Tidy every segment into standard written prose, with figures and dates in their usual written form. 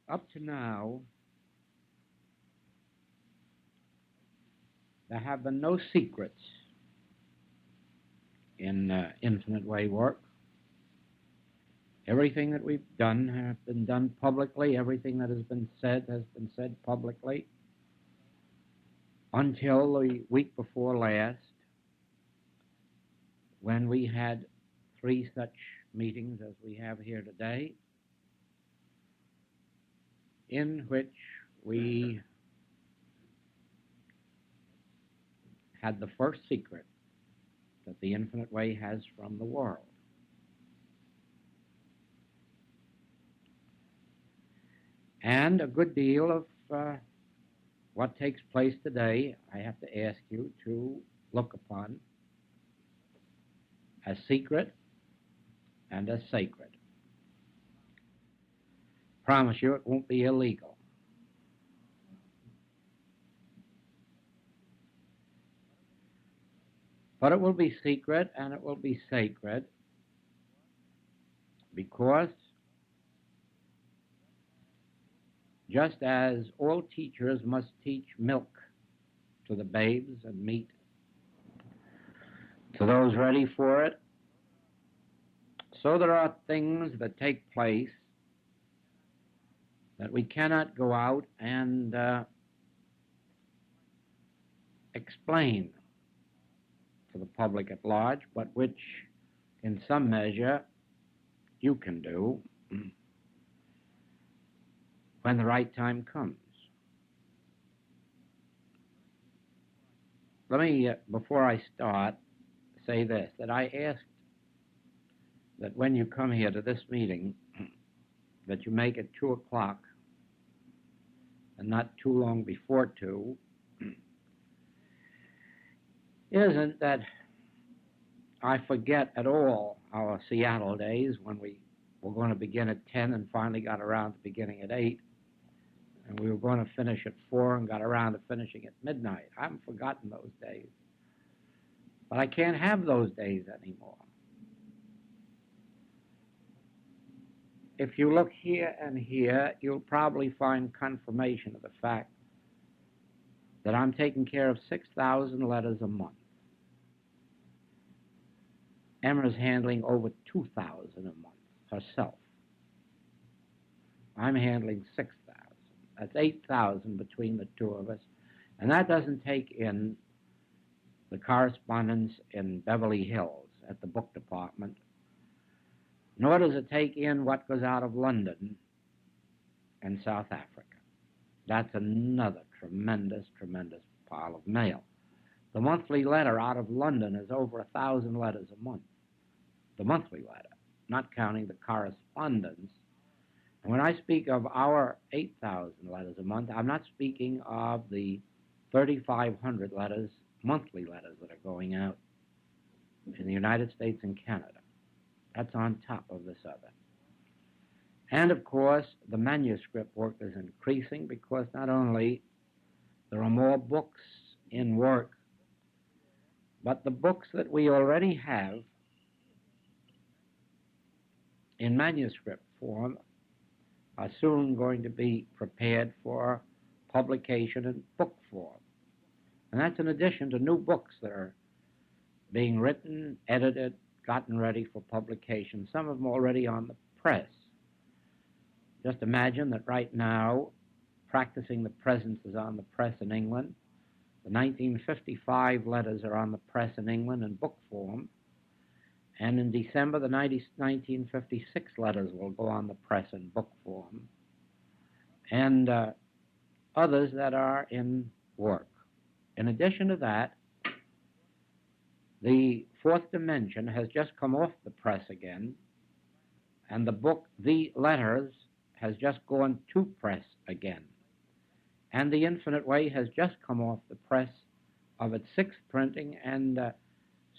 Up to now, there have been no secrets in infinite way work. Everything that we've done has been done publicly. Everything that has been said publicly until the week before last, when we had 3 such meetings as we have here today, in which we had the first secret that the infinite way has from the world. And a good deal of what takes place today, I have to ask you to look upon as secret and as sacred. Promise you it won't be illegal. But it will be secret and it will be sacred because just as all teachers must teach milk to the babes and meat to those ready for it, so there are things that take place that we cannot go out and explain to the public at large, but which in some measure you can do when the right time comes. Let me, before I start, say this, that I asked that when you come here to this meeting, that you make it 2 o'clock and not too long before 2, isn't that I forget at all our Seattle days when we were going to begin at 10 and finally got around to beginning at 8, and we were going to finish at 4 and got around to finishing at midnight. I haven't forgotten those days. But I can't have those days anymore. If you look here and here, you'll probably find confirmation of the fact that I'm taking care of 6,000 letters a month. Emma's handling over 2,000 a month herself. I'm handling 6,000. That's 8,000 between the two of us. And that doesn't take in the correspondence in Beverly Hills at the book department, nor does it take in what goes out of London and South Africa. That's another tremendous, tremendous pile of mail. The monthly letter out of London is over 1,000 letters a month. The monthly letter, not counting the correspondence. And when I speak of our 8,000 letters a month, I'm not speaking of the 3,500 letters, monthly letters that are going out in the United States and Canada. That's on top of this other. And of course, the manuscript work is increasing because not only there are more books in work, but the books that we already have in manuscript form are soon going to be prepared for publication in book form. And that's in addition to new books that are being written, edited, gotten ready for publication, some of them already on the press. Just imagine that right now, Practicing the Presence is on the press in England. The 1955 letters are on the press in England in book form. And in December, the 1956 letters will go on the press in book form. And others that are in work. In addition to that, the Fourth Dimension has just come off the press again, and the book, The Letters, has just gone to press again. And The Infinite Way has just come off the press of its 6th printing, and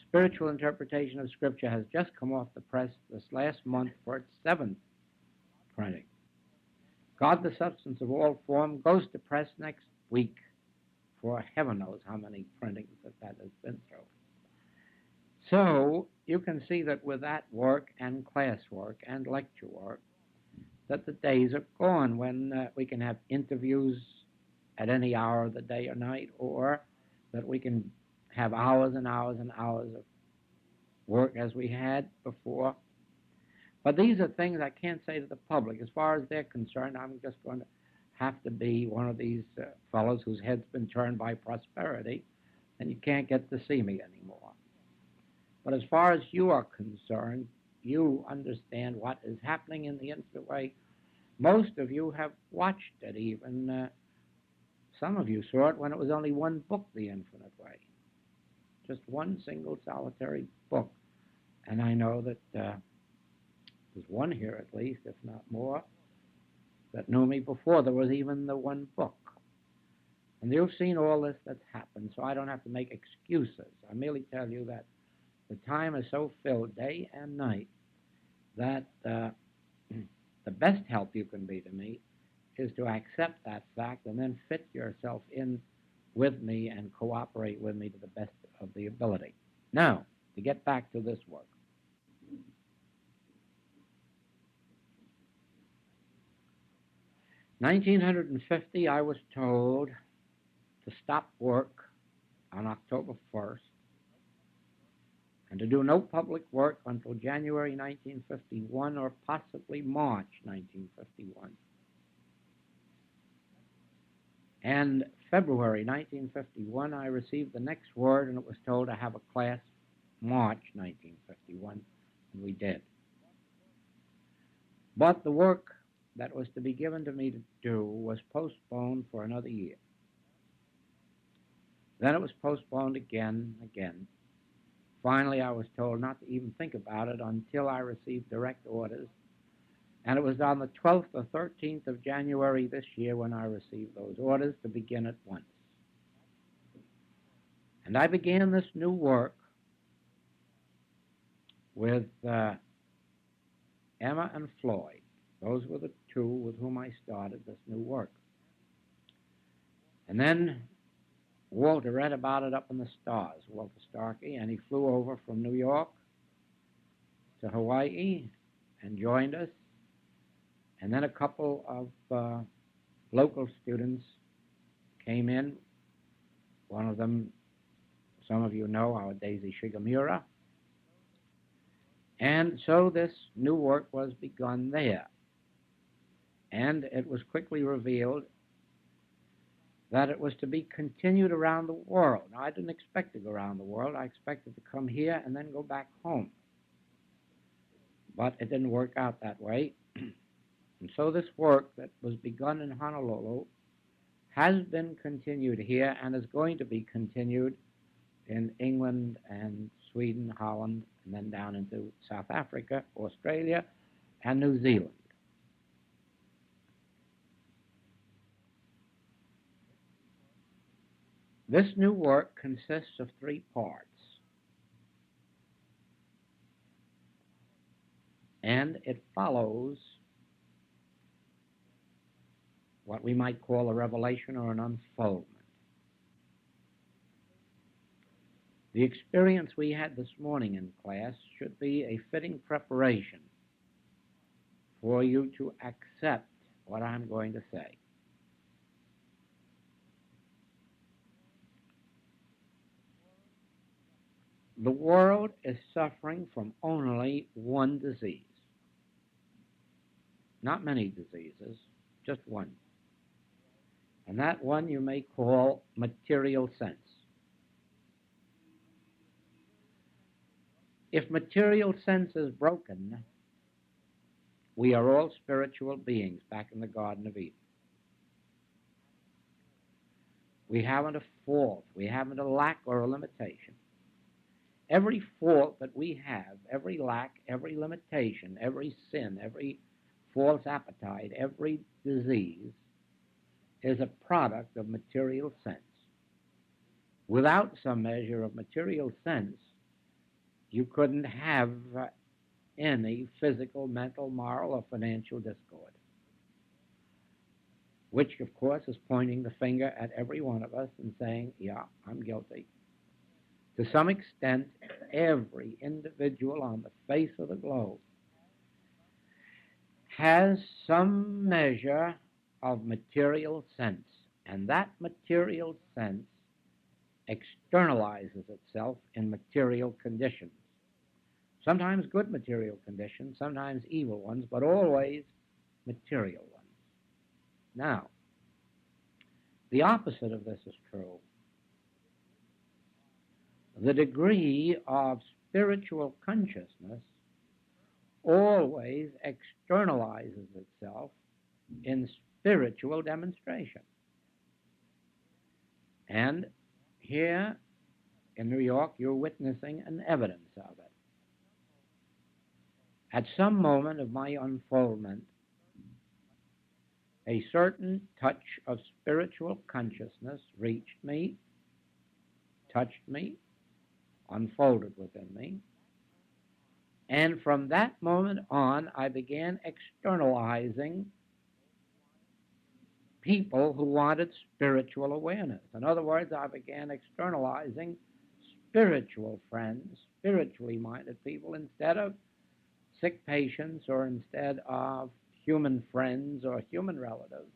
Spiritual Interpretation of Scripture has just come off the press this last month for its 7th printing. God, the Substance of All Form, goes to press next week for heaven knows how many printings that has been through. So you can see that with that work and class work and lecture work, that the days are gone when we can have interviews at any hour of the day or night, or that we can have hours and hours and hours of work as we had before. But these are things I can't say to the public. As far as they're concerned, I'm just going to have to be one of these fellows whose head's been turned by prosperity, and you can't get to see me anymore. But as far as you are concerned, you understand what is happening in the Infinite Way. Most of you have watched it even. Some of you saw it when it was only one book, The Infinite Way. Just one single solitary book. And I know that there's one here at least, if not more, that knew me before there was even the one book. And you've seen all this that's happened, so I don't have to make excuses. I merely tell you that the time is so filled day and night that the best help you can be to me is to accept that fact and then fit yourself in with me and cooperate with me to the best of the ability. Now, to get back to this work. In 1950, I was told to stop work on October 1st and to do no public work until January 1951 or possibly March 1951. And February 1951, I received the next word, and it was told to have a class March 1951, and we did. But the work that was to be given to me to do was postponed for another year. Then it was postponed again. Finally, I was told not to even think about it until I received direct orders. And it was on the 12th or 13th of January this year when I received those orders to begin at once. And I began this new work with Emma and Floyd. Those were the two with whom I started this new work. And then Walter read about it up in the stars, Walter Starkey, and he flew over from New York to Hawaii and joined us. And then a couple of local students came in. One of them, some of you know, our Daisy Shigemura. And so this new work was begun there. And it was quickly revealed that it was to be continued around the world. Now, I didn't expect to go around the world. I expected to come here and then go back home. But it didn't work out that way. And so this work that was begun in Honolulu has been continued here and is going to be continued in England and Sweden, Holland, and then down into South Africa, Australia, and New Zealand. This new work consists of 3 parts, and it follows what we might call a revelation or an unfoldment. The experience we had this morning in class should be a fitting preparation for you to accept what I'm going to say. The world is suffering from only one disease. Not many diseases, just one. And that one you may call material sense. If material sense is broken, we are all spiritual beings back in the Garden of Eden. We haven't a fault, we haven't a lack or a limitation. Every fault that we have, every lack, every limitation, every sin, every false appetite, every disease is a product of material sense. Without some measure of material sense, you couldn't have any physical, mental, moral, or financial discord, which, of course, is pointing the finger at every one of us and saying, yeah, I'm guilty. To some extent, every individual on the face of the globe has some measure of material sense, and that material sense externalizes itself in material conditions. Sometimes good material conditions, sometimes evil ones, but always material ones. Now, the opposite of this is true. The degree of spiritual consciousness always externalizes itself in spiritual demonstration. And here in New York, you're witnessing an evidence of it. At some moment of my unfoldment, a certain touch of spiritual consciousness reached me, touched me, unfolded within me, and from that moment on, I began externalizing people who wanted spiritual awareness. In other words, I began externalizing spiritual friends, spiritually minded people, instead of sick patients or instead of human friends or human relatives.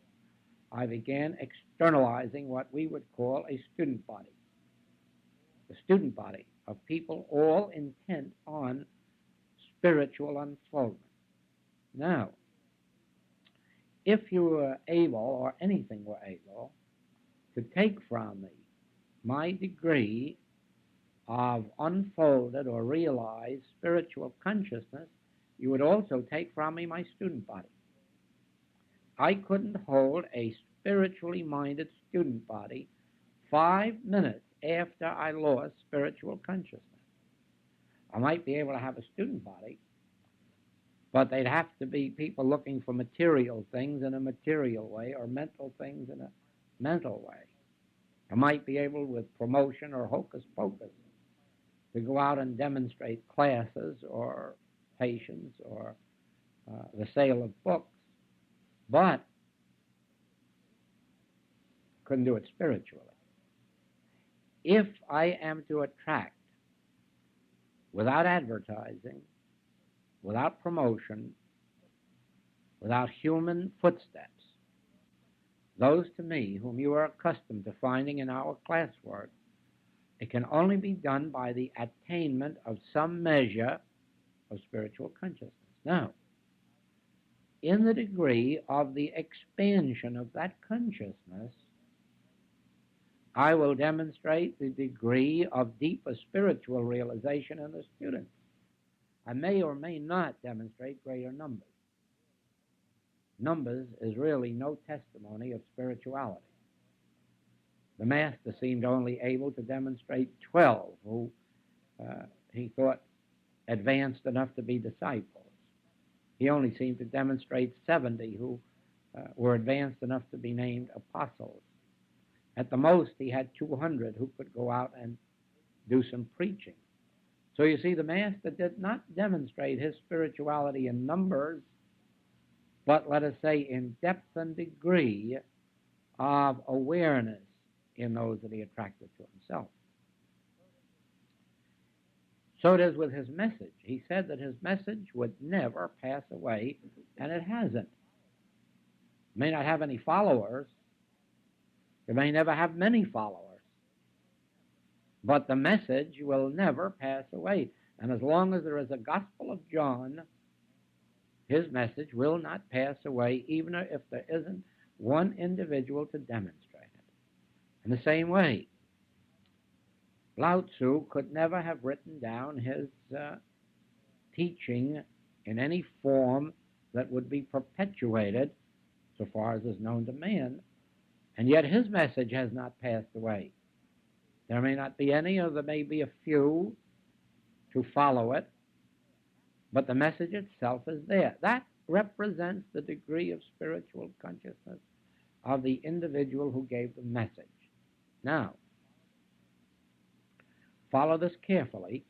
I began externalizing what we would call a student body. The student body of people all intent on spiritual unfoldment. Now, if you were able, or anything were able, to take from me my degree of unfolded or realized spiritual consciousness, you would also take from me my student body. I couldn't hold a spiritually minded student body 5 minutes after I lost spiritual consciousness. I might be able to have a student body, but they'd have to be people looking for material things in a material way or mental things in a mental way. I might be able, with promotion or hocus pocus, to go out and demonstrate classes or patients or the sale of books, but couldn't do it spiritually. If I am to attract, without advertising, without promotion, without human footsteps, those to me whom you are accustomed to finding in our classwork, it can only be done by the attainment of some measure of spiritual consciousness. Now, in the degree of the expansion of that consciousness, I will demonstrate the degree of deeper spiritual realization in the student. I may or may not demonstrate greater numbers. Numbers is really no testimony of spirituality. The master seemed only able to demonstrate 12 who he thought advanced enough to be disciples. He only seemed to demonstrate 70 who were advanced enough to be named apostles. At the most, he had 200 who could go out and do some preaching. So you see, the master did not demonstrate his spirituality in numbers, but let us say in depth and degree of awareness in those that he attracted to himself. So it is with his message. He said that his message would never pass away, and it hasn't. It may not have any followers. It may never have many followers. But the message will never pass away. And as long as there is a Gospel of John, his message will not pass away, even if there isn't one individual to demonstrate it. In the same way, Lao Tzu could never have written down his teaching in any form that would be perpetuated, so far as is known to man, and yet his message has not passed away. There may not be any, or there may be a few to follow it, but the message itself is there. That represents the degree of spiritual consciousness of the individual who gave the message. Now, follow this carefully.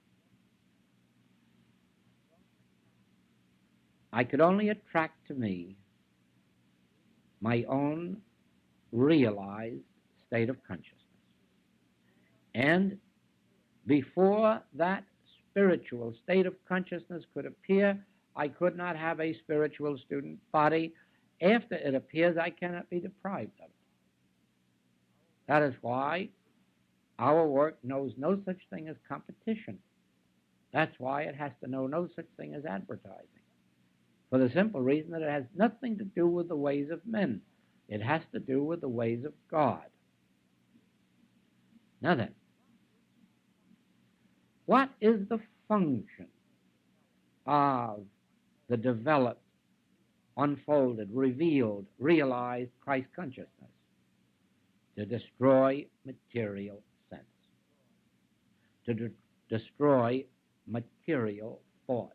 I could only attract to me my own realized state of consciousness. And before that spiritual state of consciousness could appear, I could not have a spiritual student body. After it appears, I cannot be deprived of it. That is why our work knows no such thing as competition. That's why it has to know no such thing as advertising. For the simple reason that it has nothing to do with the ways of men. It has to do with the ways of God. Now then, what is the function of the developed, unfolded, revealed, realized Christ consciousness? To destroy material sense, to destroy material thought,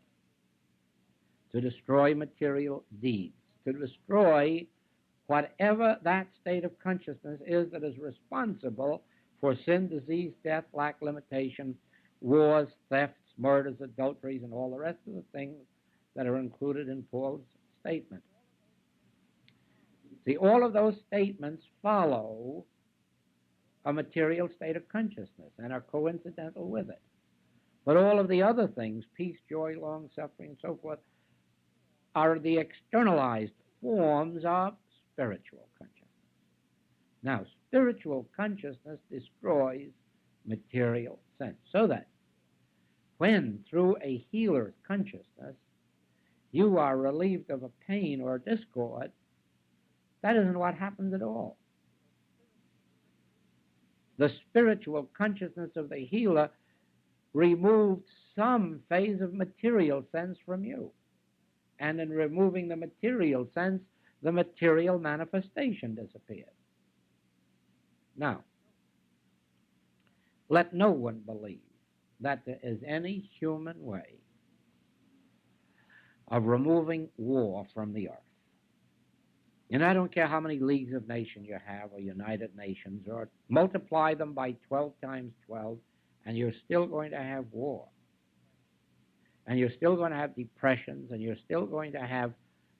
to destroy material deeds, to destroy whatever that state of consciousness is that is responsible for sin, disease, death, lack, limitation, wars, thefts, murders, adulteries, and all the rest of the things that are included in Paul's statement. See, all of those statements follow a material state of consciousness and are coincidental with it. But all of the other things, peace, joy, long-suffering, and so forth, are the externalized forms of spiritual consciousness. Now, spiritual consciousness destroys material sense, so that when, through a healer's consciousness, you are relieved of a pain or discord, that isn't what happens at all. The spiritual consciousness of the healer removed some phase of material sense from you. And in removing the material sense, the material manifestation disappeared. Now, let no one believe that there is any human way of removing war from the earth. And I don't care how many leagues of nations you have, or United Nations, or multiply them by 12 times 12, and you're still going to have war. And you're still going to have depressions, and you're still going to have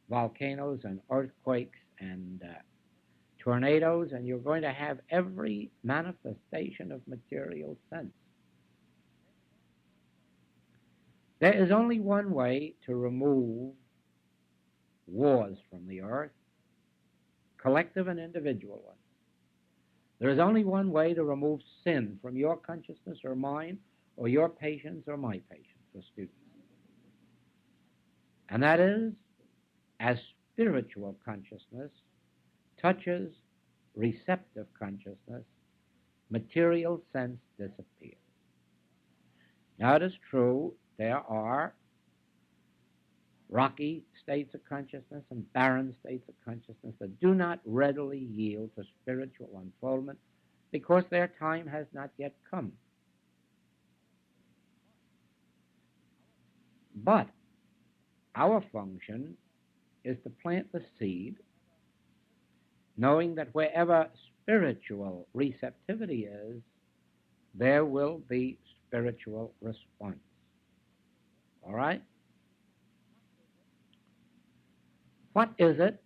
volcanoes and earthquakes and tornadoes, and you're going to have every manifestation of material sense. There is only one way to remove wars from the earth, collective and individual ones. There is only one way to remove sin from your consciousness or mine, or your patients or my patients or students. And that is, as spiritual consciousness touches receptive consciousness, material sense disappears. Now it is true, there are rocky states of consciousness and barren states of consciousness that do not readily yield to spiritual unfoldment because their time has not yet come. But our function is to plant the seed, knowing that wherever spiritual receptivity is, there will be spiritual response. All right? What is it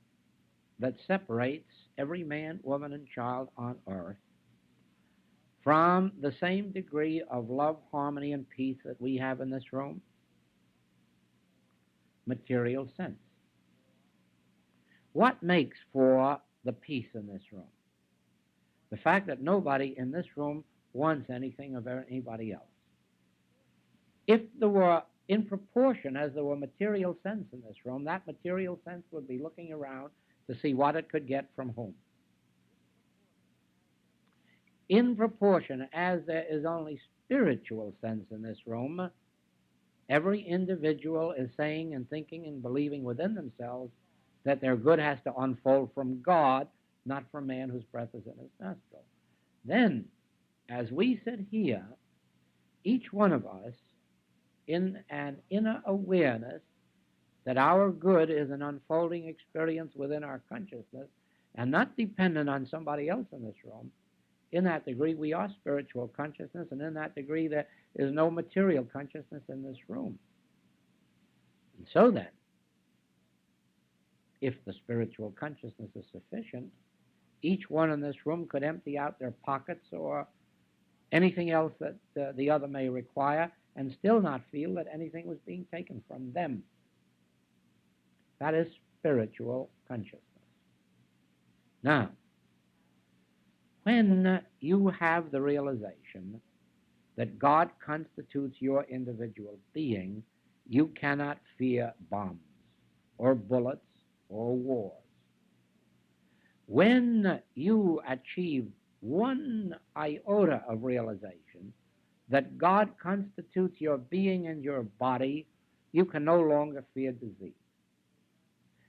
that separates every man, woman, and child on earth from the same degree of love, harmony, and peace that we have in this room? Material sense. What makes for the peace in this room? The fact that nobody in this room wants anything of anybody else. If there were, in proportion as there were material sense in this room, that material sense would be looking around to see what it could get from whom. In proportion as there is only spiritual sense in this room, every individual is saying and thinking and believing within themselves that their good has to unfold from God, not from man whose breath is in his nostril. Then, as we sit here, each one of us, in an inner awareness that our good is an unfolding experience within our consciousness and not dependent on somebody else in this room, in that degree we are spiritual consciousness, and in that degree there is no material consciousness in this room. And so then, if the spiritual consciousness is sufficient, each one in this room could empty out their pockets or anything else that the other may require and still not feel that anything was being taken from them. That is spiritual consciousness. Now, when you have the realization that God constitutes your individual being, you cannot fear bombs or bullets or wars. When you achieve one iota of realization that God constitutes your being and your body, you can no longer fear disease,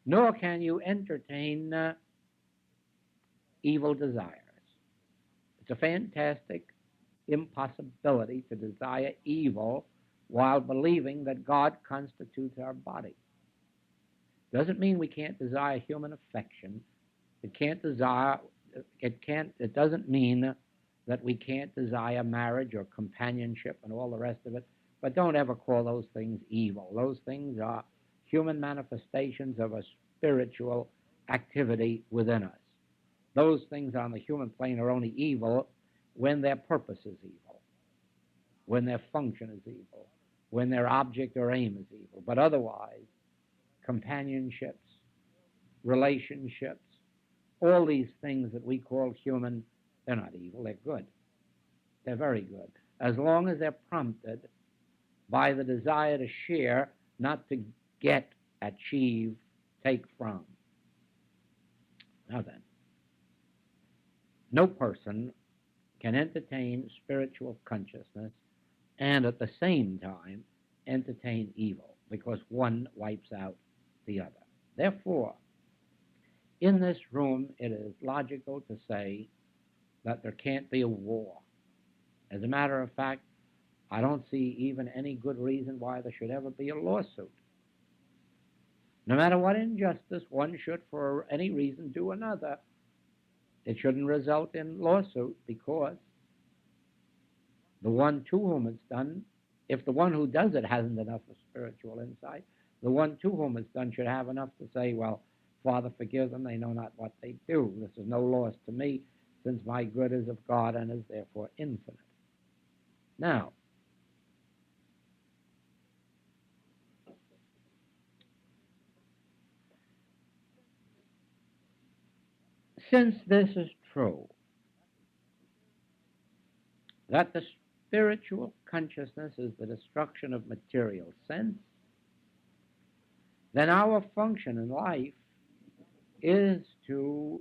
nor can you entertain evil desires. It's a fantastic impossibility to desire evil while believing that God constitutes our body. Doesn't mean we can't desire human affection. It doesn't mean that we can't desire marriage or companionship and all the rest of it, but don't ever call those things evil. Those things are human manifestations of a spiritual activity within us. Those things on the human plane are only evil when their purpose is evil, when their function is evil, when their object or aim is evil. But otherwise, companionships, relationships, all these things that we call human, they're not evil, they're good. They're very good, as long as they're prompted by the desire to share, not to get, achieve, take from. Now then, no person can entertain spiritual consciousness and at the same time entertain evil, because one wipes out the other. Therefore, in this room, it is logical to say that there can't be a war. As a matter of fact, I don't see even any good reason why there should ever be a lawsuit. No matter what injustice one should for any reason do another, it shouldn't result in lawsuit, because the one to whom it's done, if the one who does it hasn't enough of spiritual insight, the one to whom it's done should have enough to say, well, Father, forgive them, they know not what they do. This is no loss to me, since my good is of God and is therefore infinite. Now, since this is true, that the spiritual consciousness is the destruction of material sense, then our function in life is to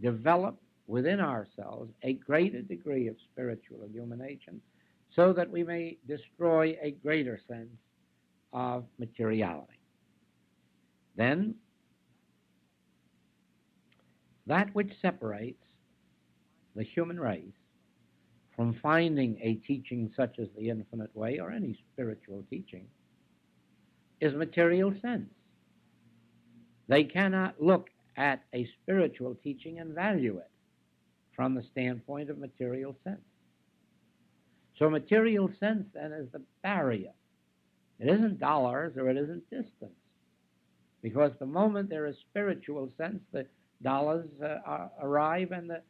develop within ourselves a greater degree of spiritual illumination so that we may destroy a greater sense of materiality. Then, that which separates the human race from finding a teaching such as the infinite way or any spiritual teaching is material sense. They cannot look at a spiritual teaching and value it from the standpoint of material sense. So material sense then is the barrier. It isn't dollars or it isn't distance, because the moment there is spiritual sense, the dollars arrive and the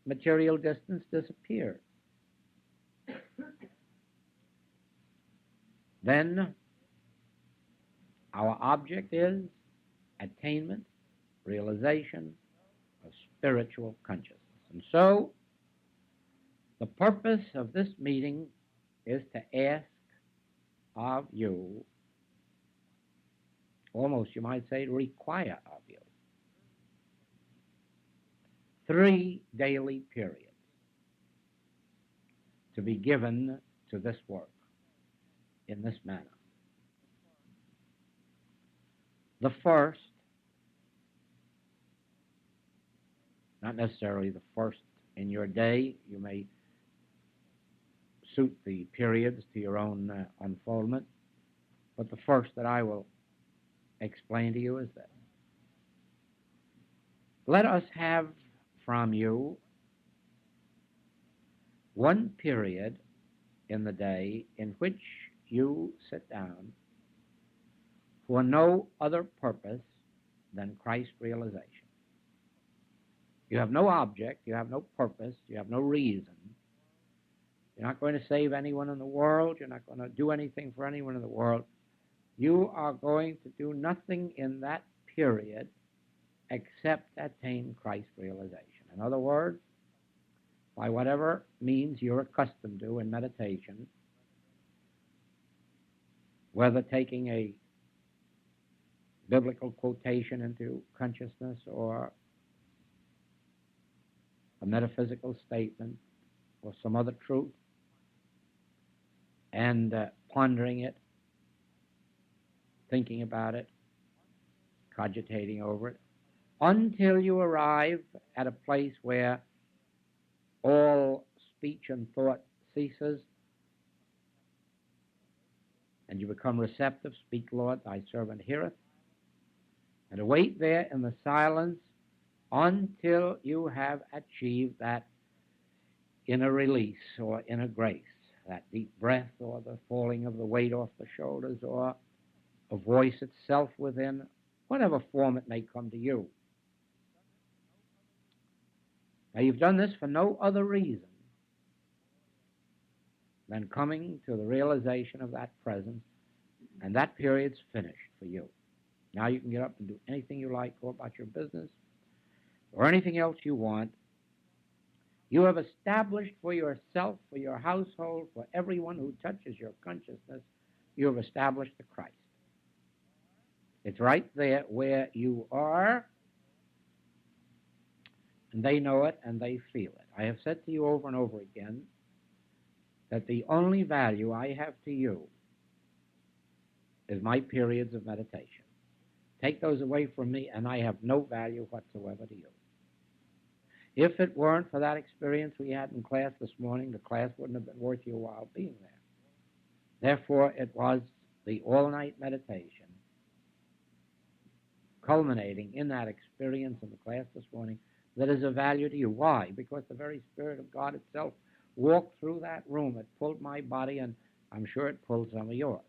material distance disappears. Then our object is attainment, realization of spiritual consciousness. And so the purpose of this meeting is to ask of you, almost you might say require of you, 3 daily periods to be given to this work in this manner. The first, not necessarily the first in your day, you may suit the periods to your own unfoldment, but the first that I will explain to you is this. Let us have from you one period in the day in which you sit down for no other purpose than Christ realization. You have no object, you have no purpose, you have no reason. You're not going to save anyone in the world, you're not going to do anything for anyone in the world. You are going to do nothing in that period except attain Christ realization. In other words, by whatever means you're accustomed to in meditation, whether taking a biblical quotation into consciousness or a metaphysical statement or some other truth, and pondering it, thinking about it, cogitating over it, until you arrive at a place where all speech and thought ceases, and you become receptive. Speak, Lord, thy servant heareth. And await there in the silence until you have achieved that inner release or inner grace, that deep breath or the falling of the weight off the shoulders or a voice itself within, whatever form it may come to you. Now, you've done this for no other reason than coming to the realization of that presence, and that period's finished for you. Now you can get up and do anything you like, go about your business, or anything else you want. You have established for yourself, for your household, for everyone who touches your consciousness, you have established the Christ. It's right there where you are, and they know it and they feel it. I have said to you over and over again that the only value I have to you is my periods of meditation. Take those away from me, and I have no value whatsoever to you. If it weren't for that experience we had in class this morning, the class wouldn't have been worth your while being there. Therefore, it was the all-night meditation culminating in that experience in the class this morning that is of value to you. Why? Because the very Spirit of God itself walked through that room. It pulled my body, and I'm sure it pulled some of yours.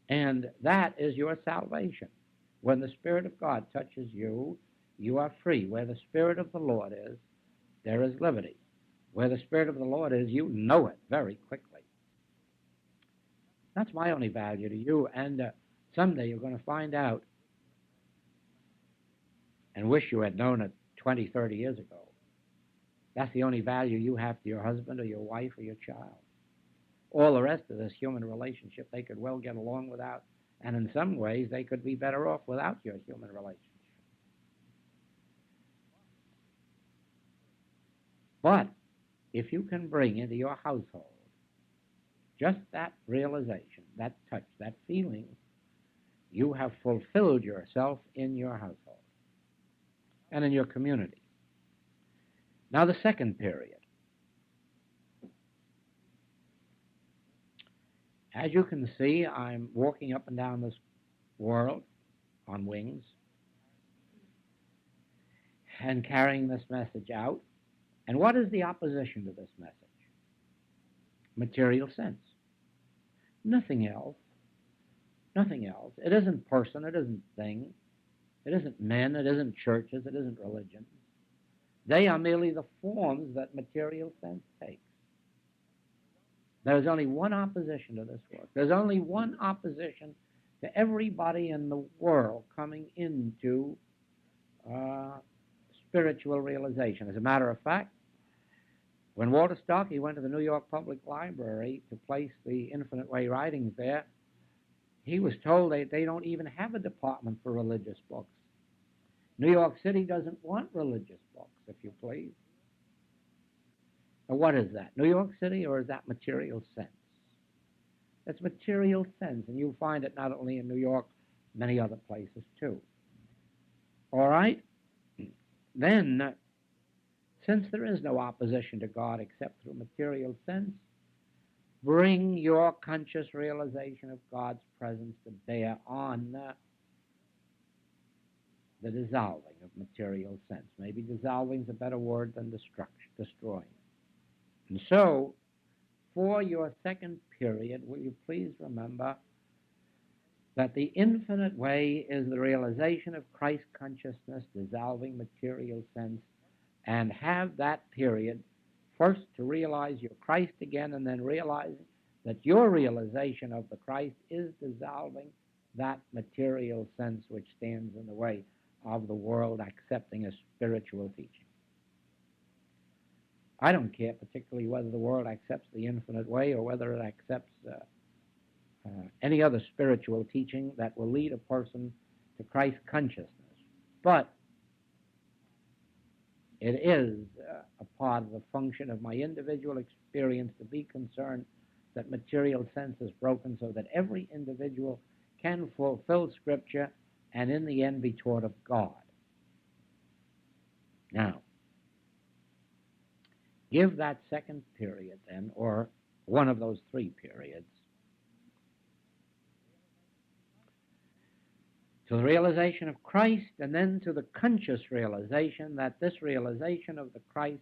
And that is your salvation. When the Spirit of God touches you, you are free. Where the Spirit of the Lord is, there is liberty. Where the Spirit of the Lord is, you know it very quickly. That's my only value to you, and someday you're going to find out and wish you had known it 20, 30 years ago. That's the only value you have to your husband or your wife or your child. All the rest of this human relationship they could well get along without, and in some ways they could be better off without your human relationship. But if you can bring into your household just that realization, that touch, that feeling, you have fulfilled yourself in your household and in your community. Now the second period. As you can see, I'm walking up and down this world on wings and carrying this message out. And what is the opposition to this message? Material sense. Nothing else. Nothing else. It isn't person, it isn't thing, it isn't men, it isn't churches, it isn't religion. They are merely the forms that material sense takes. There's only one opposition to this work. There's only one opposition to everybody in the world coming into spiritual realization. As a matter of fact, when Walter Starkey went to the New York Public Library to place the Infinite Way writings there, he was told they don't even have a department for religious books. New York City doesn't want religious books, if you please. Now, what is that? New York City, or is that material sense? That's material sense, and you'll find it not only in New York, many other places too. All right? Then, since there is no opposition to God except through material sense, bring your conscious realization of God's presence to bear on the dissolving of material sense. Maybe dissolving is a better word than destroying. And so, for your second period, will you please remember that the infinite way is the realization of Christ consciousness, dissolving material sense, and have that period first to realize you're Christ again, and then realizing that your realization of the Christ is dissolving that material sense which stands in the way of the world accepting a spiritual teaching. I don't care particularly whether the world accepts the infinite way or whether it accepts any other spiritual teaching that will lead a person to Christ consciousness. But it is a part of the function of my individual experience to be concerned that material sense is broken so that every individual can fulfill Scripture and in the end be taught of God. Now, give that second period then, or one of those three periods, to the realization of Christ and then to the conscious realization that this realization of the Christ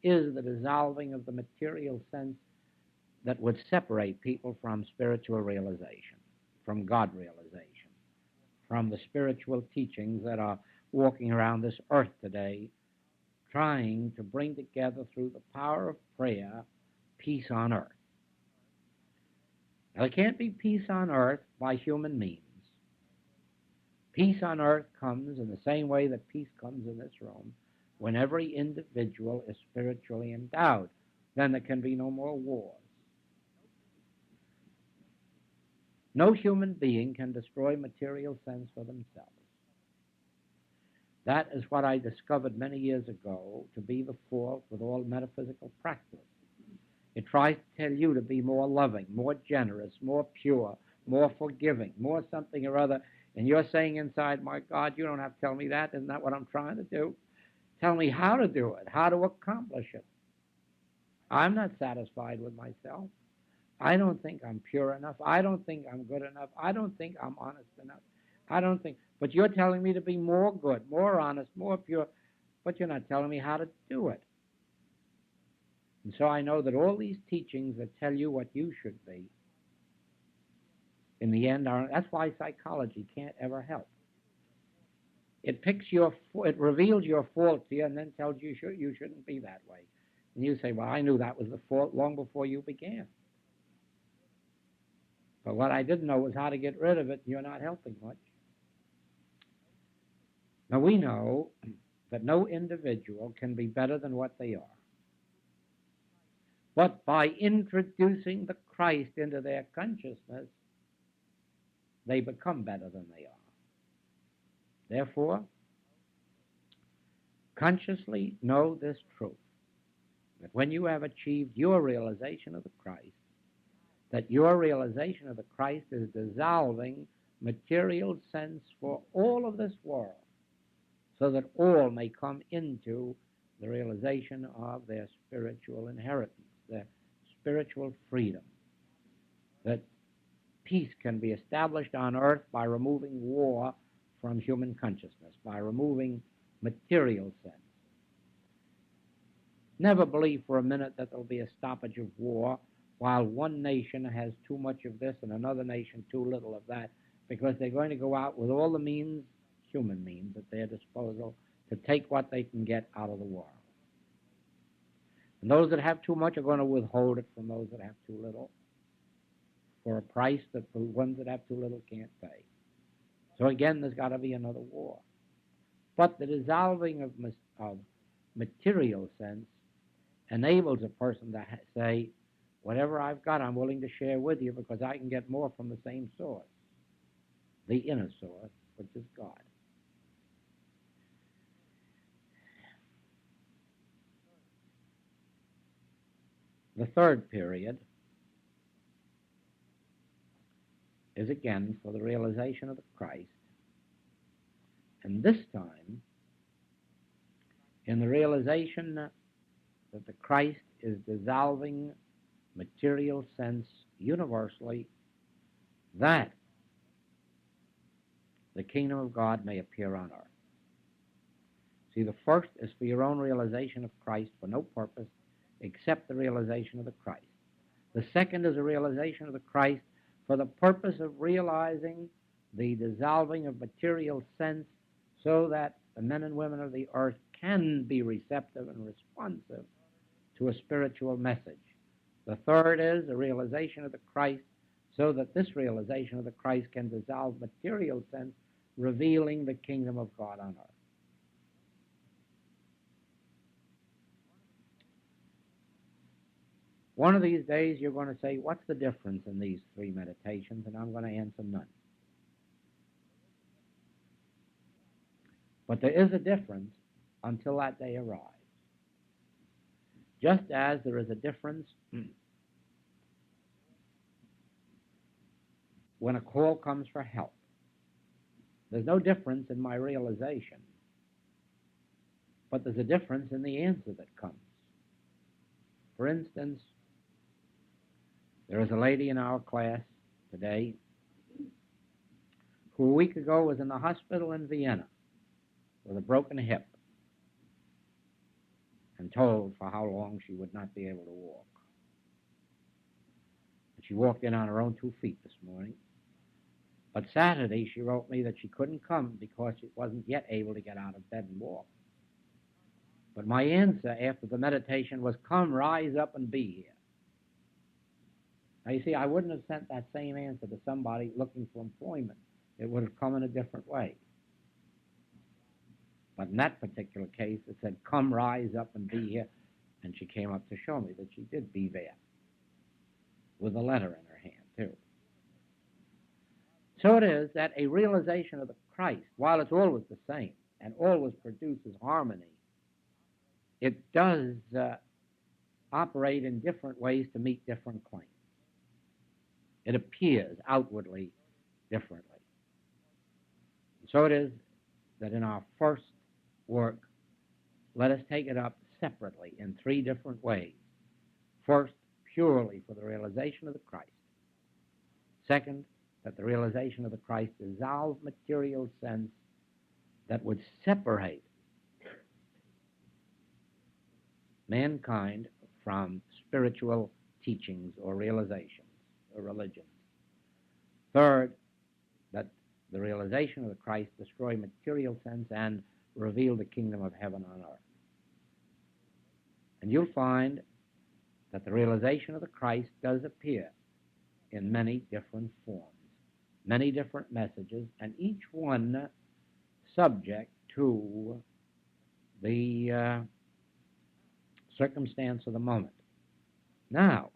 is the dissolving of the material sense that would separate people from spiritual realization, from God realization, from the spiritual teachings that are walking around this earth today, trying to bring together through the power of prayer peace on earth. Now, there can't be peace on earth by human means. Peace on earth comes in the same way that peace comes in this room when every individual is spiritually endowed. Then there can be no more wars. No human being can destroy material sense for themselves. That is what I discovered many years ago to be the fault with all metaphysical practice. It tries to tell you to be more loving, more generous, more pure, more forgiving, more something or other. And you're saying inside, my God, you don't have to tell me that. Isn't that what I'm trying to do? Tell me how to do it, how to accomplish it. I'm not satisfied with myself. I don't think I'm pure enough. I don't think I'm good enough. I don't think I'm honest enough. I don't think. But you're telling me to be more good, more honest, more pure. But you're not telling me how to do it. And so I know that all these teachings that tell you what you should be, in the end, that's why psychology can't ever help. It it reveals your fault to you and then tells you you shouldn't be that way. And you say, well, I knew that was the fault long before you began. But what I didn't know was how to get rid of it. You're not helping much. Now, we know that no individual can be better than what they are. But by introducing the Christ into their consciousness, they become better than they are. Therefore, consciously know this truth, that when you have achieved your realization of the Christ, that your realization of the Christ is dissolving material sense for all of this world, so that all may come into the realization of their spiritual inheritance, their spiritual freedom, that peace can be established on earth by removing war from human consciousness, by removing material sense. Never believe for a minute that there will be a stoppage of war while one nation has too much of this and another nation too little of that, because they're going to go out with all the means, human means, at their disposal to take what they can get out of the world. And those that have too much are going to withhold it from those that have too little for a price that the ones that have too little can't pay. So again, there's got to be another war. But the dissolving of material sense enables a person to say, whatever I've got, I'm willing to share with you because I can get more from the same source, the inner source, which is God. The third period is again for the realization of the Christ, and this time in the realization that the Christ is dissolving material sense universally, that the kingdom of God may appear on earth. See, the first is for your own realization of Christ for no purpose except the realization of the Christ. The second is a realization of the Christ for the purpose of realizing the dissolving of material sense so that the men and women of the earth can be receptive and responsive to a spiritual message. The third is a realization of the Christ so that this realization of the Christ can dissolve material sense, revealing the kingdom of God on earth. One of these days you're going to say, what's the difference in these three meditations? And I'm going to answer none. But there is a difference until that day arrives. Just as there is a difference when a call comes for help. There's no difference in my realization, but there's a difference in the answer that comes. For instance, there is a lady in our class today who a week ago was in the hospital in Vienna with a broken hip and told for how long she would not be able to walk. She walked in on her own 2 feet this morning. But Saturday she wrote me that she couldn't come because she wasn't yet able to get out of bed and walk. But my answer after the meditation was, come, rise up and be here. Now you see, I wouldn't have sent that same answer to somebody looking for employment. It would have come in a different way. But in that particular case, it said, come, rise up and be here. And she came up to show me that she did be there with a letter in her hand, too. So it is that a realization of the Christ, while it's always the same and always produces harmony, it does operate in different ways to meet different claims. It appears outwardly differently. So it is that in our first work, let us take it up separately in 3 different ways. First, purely for the realization of the Christ. Second, that the realization of the Christ dissolve material sense that would separate mankind from spiritual teachings or realizations or religions. Third, that the realization of the Christ destroy material sense and reveal the kingdom of heaven on earth. And you'll find that the realization of the Christ does appear in many different forms, many different messages, and each one subject to the circumstance of the moment. Now,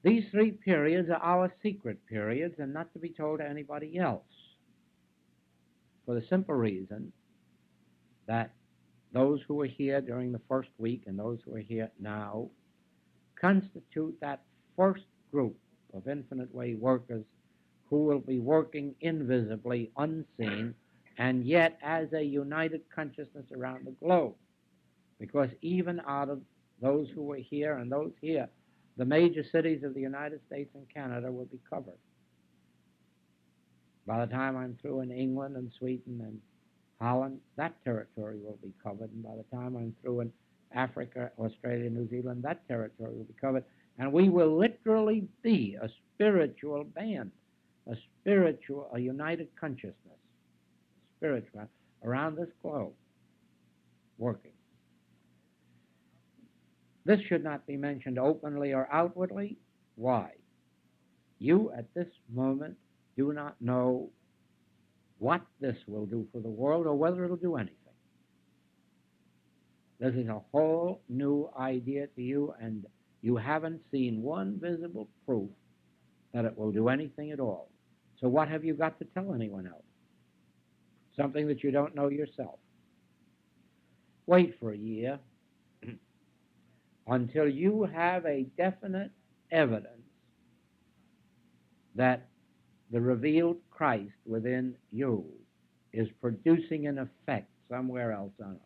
these 3 periods are our secret periods and not to be told to anybody else, for the simple reason that those who were here during the first week and those who are here now constitute that first group of infinite way workers who will be working invisibly, unseen, and yet as a united consciousness around the globe. Because even out of those who were here and those here, the major cities of the United States and Canada will be covered. By the time I'm through in England and Sweden and Holland, that territory will be covered. And by the time I'm through in Africa, Australia, New Zealand, that territory will be covered. And we will literally be a spiritual band, a united consciousness, spiritual, around this globe, working. This should not be mentioned openly or outwardly. Why? You, at this moment, do not know what this will do for the world or whether it'll do anything. This is a whole new idea to you, and you haven't seen one visible proof that it will do anything at all. So what have you got to tell anyone else? Something that you don't know yourself. Wait for a year until you have a definite evidence that the revealed Christ within you is producing an effect somewhere else on earth.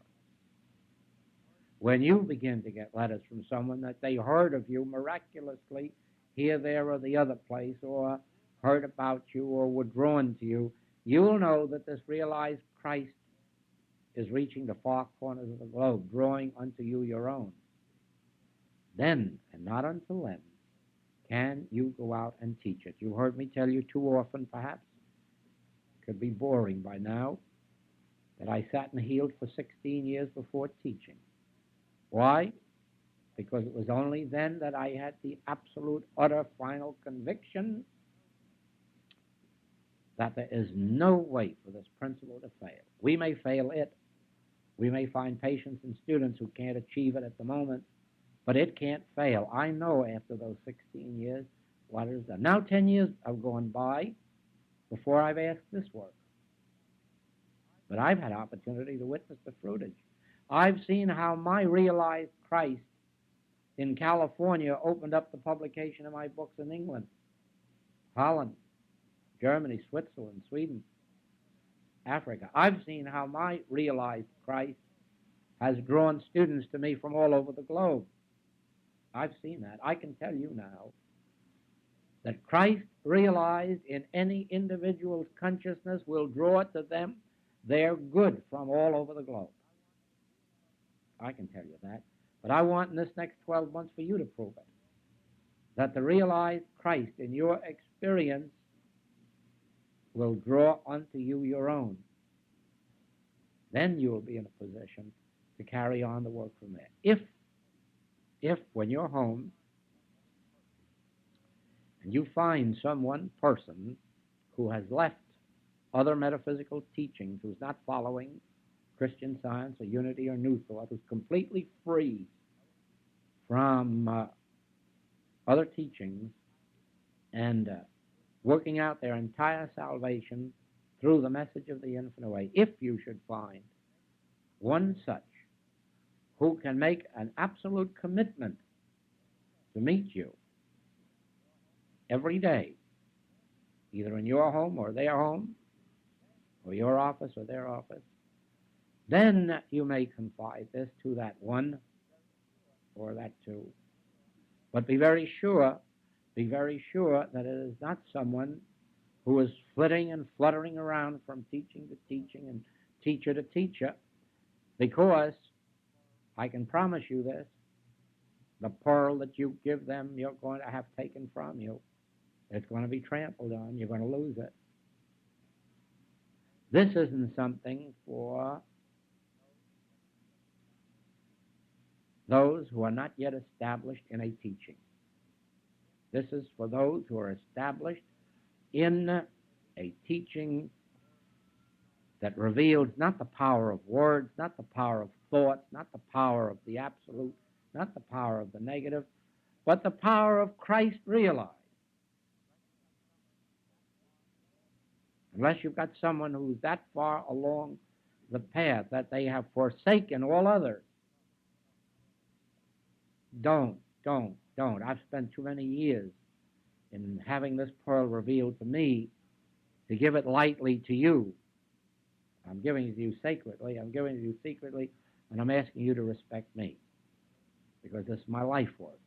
When you begin to get letters from someone that they heard of you miraculously here, there, or the other place, or heard about you, or were drawn to you, you'll know that this realized Christ is reaching the far corners of the globe, drawing unto you your own. Then, and not until then, can you go out and teach it. You heard me tell you too often, perhaps, could be boring by now, that I sat and healed for 16 years before teaching. Why? because it was only then that I had the absolute, utter, final conviction that there is no way for this principle to fail. We may fail it. We may find patients and students who can't achieve it at the moment, but it can't fail. I know after those 16 years what it is done. Now 10 years have gone by before I've asked this work. But I've had opportunity to witness the fruitage. I've seen how my realized Christ in California opened up the publication of my books in England, Holland, Germany, Switzerland, Sweden, Africa. I've seen how my realized Christ has drawn students to me from all over the globe. I've seen that. I can tell you now that Christ realized in any individual's consciousness will draw to them their good from all over the globe. I can tell you that. But I want in this next 12 months for you to prove it. That the realized Christ in your experience will draw unto you your own. Then you will be in a position to carry on the work from there. If when you're home and you find person who has left other metaphysical teachings, who's not following Christian Science or Unity or New Thought, who's completely free from other teachings and working out their entire salvation through the message of the infinite way, if you should find one such who can make an absolute commitment to meet you every day, either in your home or their home, or your office or their office, then you may confide this to that one or that two. But be very sure that it is not someone who is flitting and fluttering around from teaching to teaching and teacher to teacher, because I can promise you this, the pearl that you give them, you're going to have taken from you. It's going to be trampled on. You're going to lose it. This isn't something for those who are not yet established in a teaching. This is for those who are established in a teaching that reveals not the power of words, not the power of thoughts, not the power of the absolute, not the power of the negative, but the power of Christ realized. Unless you've got someone who's that far along the path that they have forsaken all others, don't. I've spent too many years in having this pearl revealed to me to give it lightly to you. I'm giving it to you sacredly, I'm giving it to you secretly, and I'm asking you to respect me, because this is my life work.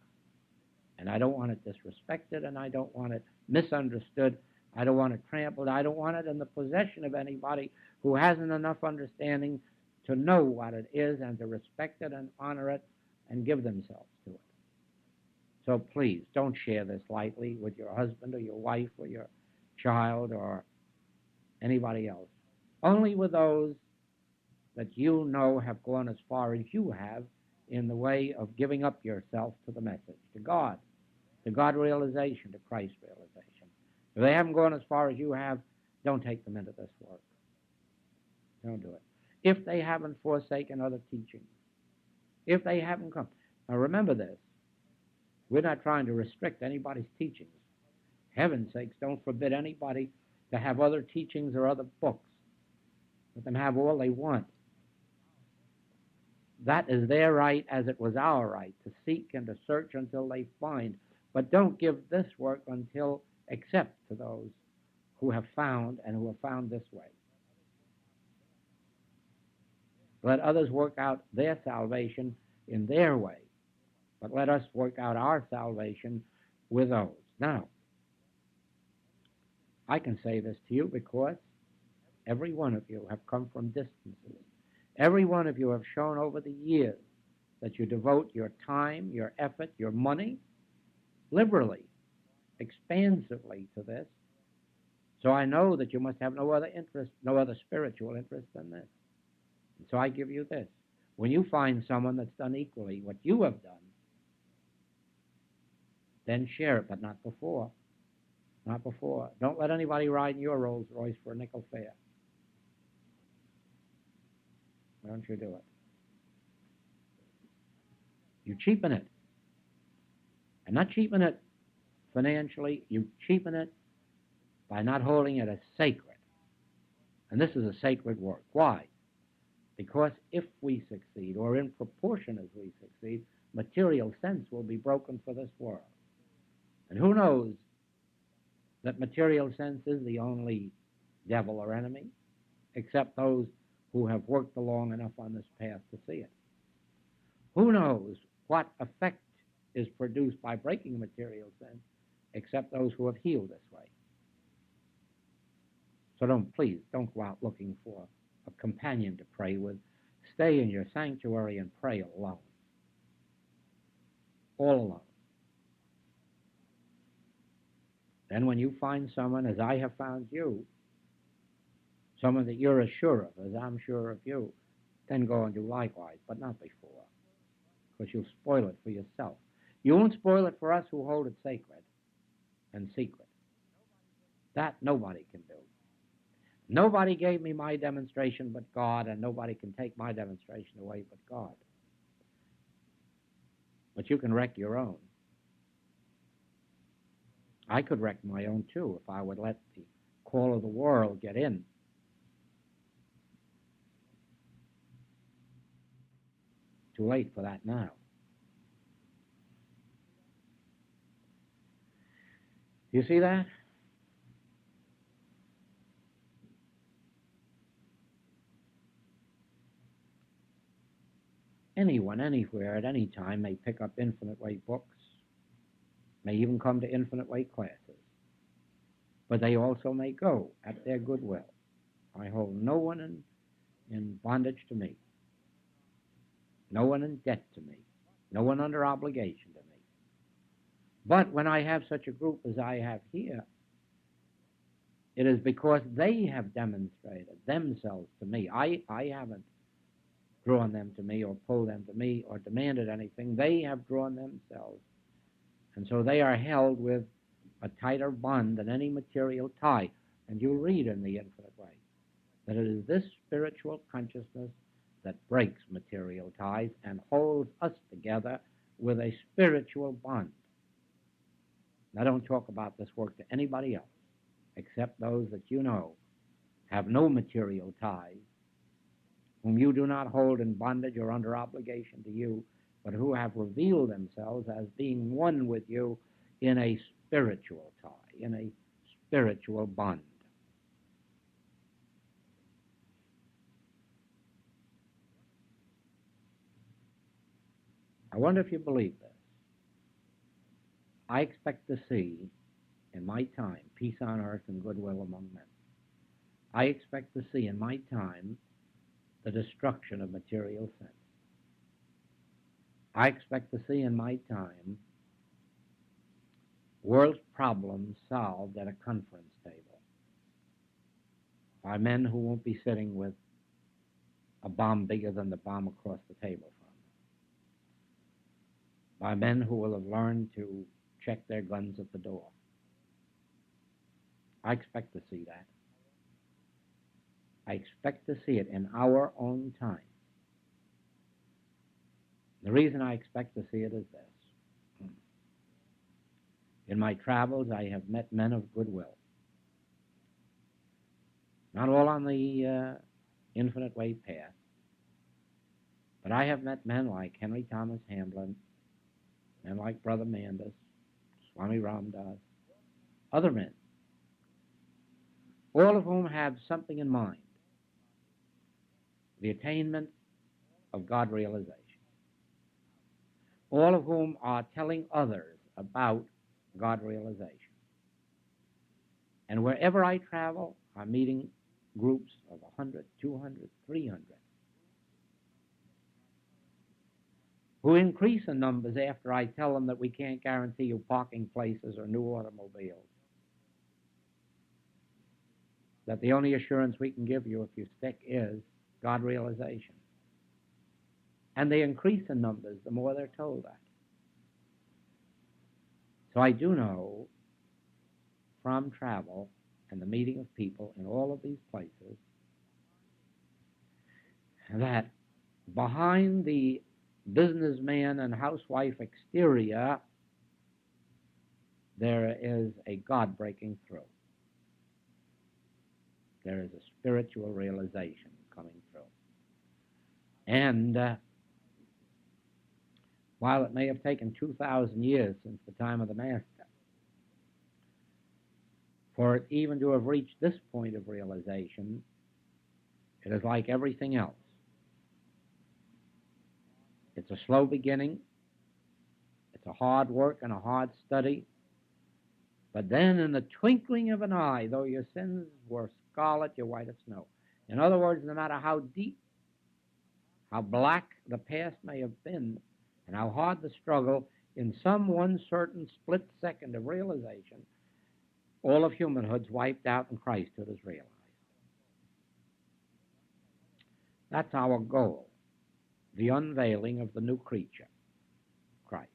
And I don't want it disrespected, and I don't want it misunderstood. I don't want it trampled. I don't want it in the possession of anybody who hasn't enough understanding to know what it is and to respect it and honor it and give themselves to it. So please, don't share this lightly with your husband or your wife or your child or anybody else. Only with those that you know have gone as far as you have in the way of giving up yourself to the message, to God realization, to Christ realization. If they haven't gone as far as you have, don't take them into this work. Don't do it. If they haven't forsaken other teachings, if they haven't come. Now remember this. We're not trying to restrict anybody's teachings. Heaven's sakes, don't forbid anybody to have other teachings or other books. Let them have all they want. That is their right, as it was our right, to seek and to search until they find. But don't give this work except to those who have found and who have found this way. Let others work out their salvation in their way, but let us work out our salvation with those. Now, I can say this to you because every one of you have come from distances. Every one of you have shown over the years that you devote your time, your effort, your money, liberally, expansively to this. So I know that you must have no other interest, no other spiritual interest than this. And so I give you this. When you find someone that's done equally what you have done, then share it, but not before. Not before. Don't let anybody ride in your Rolls Royce for a nickel fare. Don't you do it. You cheapen it. And not cheapen it financially, you cheapen it by not holding it as sacred. And this is a sacred work. Why? Because if we succeed, or in proportion as we succeed, material sense will be broken for this world. And who knows that material sense is the only devil or enemy, except those who have worked long enough on this path to see it. Who knows what effect is produced by breaking material sense, except those who have healed this way. So please don't go out looking for a companion to pray with. Stay in your sanctuary and pray alone. All alone. Then when you find someone, as I have found you, someone that you're as sure of as I'm sure of you, then go and do likewise, but not before, because you'll spoil it for yourself. You won't spoil it for us who hold it sacred and secret. That nobody can do. Nobody gave me my demonstration but God, and nobody can take my demonstration away but God. But you can wreck your own. I could wreck my own too if I would let the call of the world get in. Too late for that now. You see that? Anyone, anywhere, at any time may pick up infinite way books, may even come to infinite way classes, but they also may go at their goodwill. I hold no one in bondage to me, no one in debt to me, no one under obligation to me. But when I have such a group as I have here, it is because they have demonstrated themselves to me. I haven't drawn them to me or pulled them to me or demanded anything. They have drawn themselves. And so they are held with a tighter bond than any material tie. And you'll read in the infinite way that it is this spiritual consciousness that breaks material ties and holds us together with a spiritual bond. Now don't talk about this work to anybody else except those that you know have no material ties, whom you do not hold in bondage or under obligation to you, but who have revealed themselves as being one with you in a spiritual tie, in a spiritual bond. I wonder if you believe this. I expect to see, in my time, peace on earth and goodwill among men. I expect to see in my time the destruction of material sense. I expect to see in my time world's problems solved at a conference table by men who won't be sitting with a bomb bigger than the bomb across the table from them, by men who will have learned to check their guns at the door. I expect to see that. I expect to see it in our own time. The reason I expect to see it is this. In my travels, I have met men of goodwill. Not all on the infinite way path, but I have met men like Henry Thomas Hamblin, men like Brother Mandus, Swami Ramdas, other men, all of whom have something in mind: the attainment of God realization. All of whom are telling others about God realization. And wherever I travel, I'm meeting groups of 100, 200, 300, who increase in numbers after I tell them that we can't guarantee you parking places or new automobiles, that the only assurance we can give you if you stick is God realization. And they increase in numbers the more they're told that. So I do know from travel and the meeting of people in all of these places that behind the businessman and housewife exterior, there is a God breaking through. There is a spiritual realization coming through. And while it may have taken 2,000 years since the time of the Master, for it even to have reached this point of realization, it is like everything else. It's a slow beginning. It's a hard work and a hard study. But then in the twinkling of an eye, though your sins were scarlet, you're white as snow. In other words, no matter how deep, how black the past may have been, and how hard the struggle, in some one certain split second of realization, all of humanhood's wiped out and Christhood is realized. That's our goal, the unveiling of the new creature, Christ.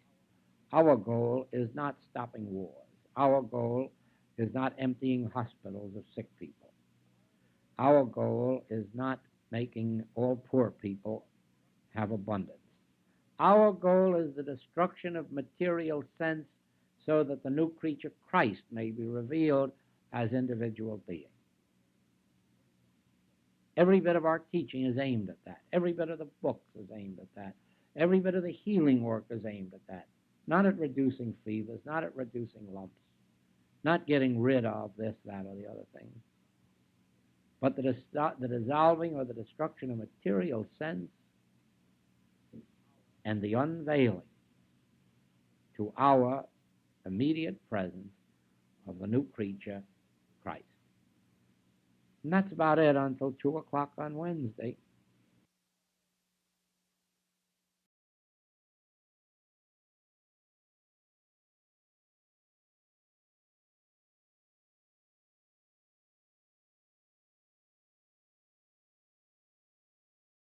Our goal is not stopping wars. Our goal is not emptying hospitals of sick people. Our goal is not making all poor people have abundance. Our goal is the destruction of material sense so that the new creature Christ may be revealed as individual being. Every bit of our teaching is aimed at that. Every bit of the books is aimed at that. Every bit of the healing work is aimed at that. Not at reducing fevers, not at reducing lumps, not getting rid of this, that, or the other thing, but the dissolving or the destruction of material sense and the unveiling to our immediate presence of the new creature, Christ. And that's about it until 2 o'clock on Wednesday.